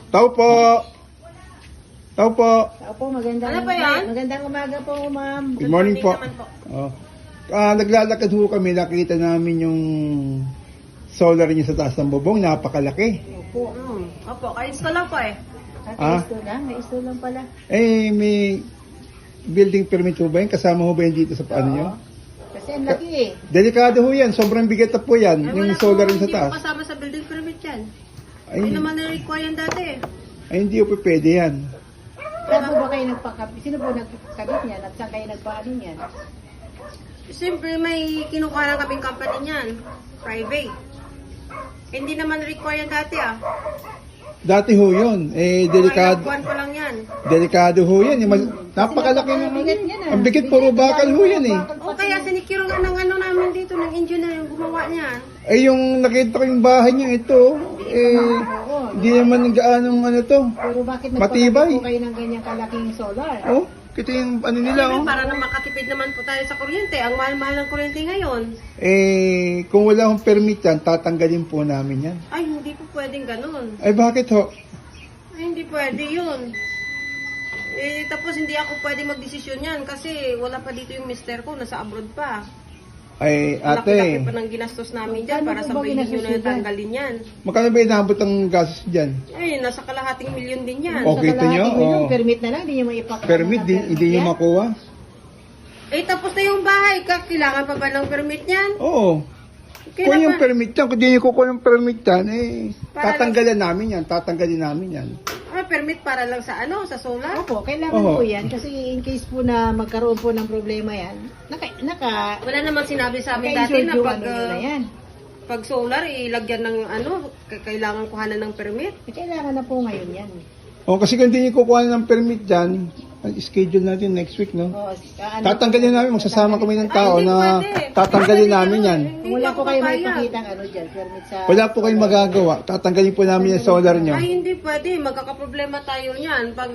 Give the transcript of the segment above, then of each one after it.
Tao po. Tao po. Tao po, magandang, Ano ba yan? magandang umaga po, ma'am. Good morning po. naman po. Oh. Naglalakad ho kami, nakita namin yung solar niyo sa taas ng bubong, napakalaki. Opo. Opo, ka-install lang po eh. Naka-install lang, na-install lang pala. May building permit ho ba yun? Kasama ho ba yun dito sa paano niyo? Kasi ang laki eh. Delikado ho yan, sobrang bigat na po yan, Ay, yung wala solar po, rin sa hindi taas. po kasama sa building permit yan. Ay, Hindi naman na-require yan dati eh. ay hindi ho pa pwede yan. Saan po ba kayo nagpakabit? Sino po nagkabit niyan? At saan kayo nagpaano niyan? Siyempre may kinukuha ng kaming company niyan. Private. Hindi naman require yan dati ah. Dati ho yun, delikado. Buwan pa lang yan. Delikado ho yan. Napakalaki ng Bigat yan ah. Ang bigat, puro bakal ho yan eh. O kaya sinikiro nga ng ano namin dito, ng engineer yung gumawa niyan. Yung nakita ko yung bahay niya ito, hindi naman gaanong ano to. Pero bakit Matibay. nagpakabit po kayo ng ganyang kalaking solar? Oh, kita yung ano nila Siyempre, oh. para na makatipid naman po tayo sa kuryente. Ang mahal-mahal ng kuryente ngayon. Kung wala akong permit yan, tatanggalin po namin yan. Ay, hindi po pwedeng ganun. Ay bakit ho? Ay, hindi pwede yun. Tapos hindi ako pwede magdesisyon yan kasi wala pa dito yung mister ko, nasa abroad pa. Ay Laki-laki ate, pa ng ginastos namin dyan Magkano para po sa ba bilhin nyo ginastos na nyo dyan? tanggalin yan. magkano ba inabot ang gastos dyan? Ay, nasa kalahating milyon din yan. Okay. kita nyo? Oo. Permit na lang, hindi nyo maipakita. Permit, hindi nyo makuha? Tapos na yung bahay. Kailangan pa ba ng permit yan? Oo. Kung yung permit yan, kung di nyo kukuha ng permit yan, Para tatanggalin namin yan. Permit para lang sa ano, sa solar? Opo, kailangan Oo. po yan kasi in case po na magkaroon po ng problema yan, Wala naman sinabi sa amin dati naka-insure na yung pag, ano nyo na yan. pag solar, ilagyan ng ano, kailangan kuhanan ng permit. Kailangan na po ngayon yan. Kasi kung di nyo kukuha ng permit dyan, schedule natin next week, no? Oo, Tatanggalin namin, magsasama kami ng tao Ay, hindi na pwede. tatanggalin Hindi namin pwede yan. ganun. Kung wala Hindi po kayo ako may papayag. pakitang ano dyan, permit sa... Wala po kayong magagawa, tatanggalin po namin yung solar nyo. Ay, hindi pwede. Magkakaproblema tayo niyan. Pag,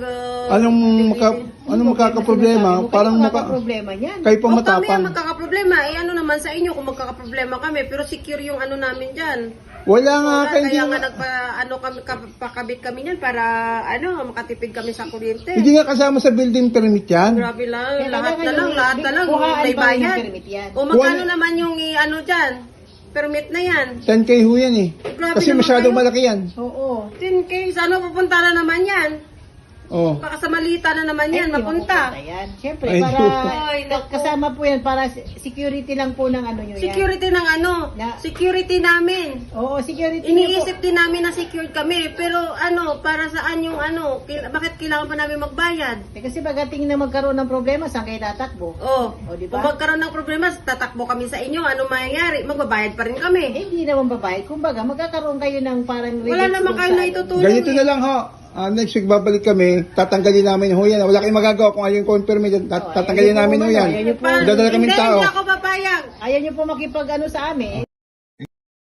Anong makakaproblema? Parang problema niyan. kayo pa kami ang matapang. magkakaproblema. Ano naman sa inyo kung magkakaproblema kami. Pero secure yung ano namin dyan. Wala nga Solar, kayo, kaya nga pakabit kami niyan para makatipid kami sa kuryente. hindi nga kasama sa building permit yan. Grabe lang. Kaya Lahat talaga na lang kuhaan may pa rin ng bayad. permit yan. O magkano Kuhaan- naman yung ano dyan? Permit na yan. 10K ho yan eh. Grabe Kasi naman masyadong kayo. malaki yan. Oo. 10K, saan pupunta na naman yan? Oh. Baka sa malita na naman yan, Ay, hindi mapunta. mapupunta yan. Siyempre, Ay, Ay, naku. kasama po yan para security lang po ng ano nyo yan. Security ng ano? Na- Security namin. Oo, security Iniisip din namin na secured kami, pero ano, para saan yung ano, bakit kailangan pa namin magbayad? Kasi pagdating na magkaroon ng problema, saan kayo tatakbo? Oh, O, di ba? kung magkaroon ng problema, tatakbo kami sa inyo, ano mangyayari? Magbabayad pa rin kami. Hindi naman babayad. Kumbaga, magkakaroon kayo ng parang... Wala relief naman dun kayo sa na ano. itutulong. Ganito na lang ho. Next week babalik kami, tatanggalin namin ho yan. Wala kayong magagawa kung ayun yung permit, tatanggalin ayun po, namin ho yan. ayun po. Dadala kaming Hindi, tao. hindi ako papayag. Ayaw nyo po makipag ano sa amin,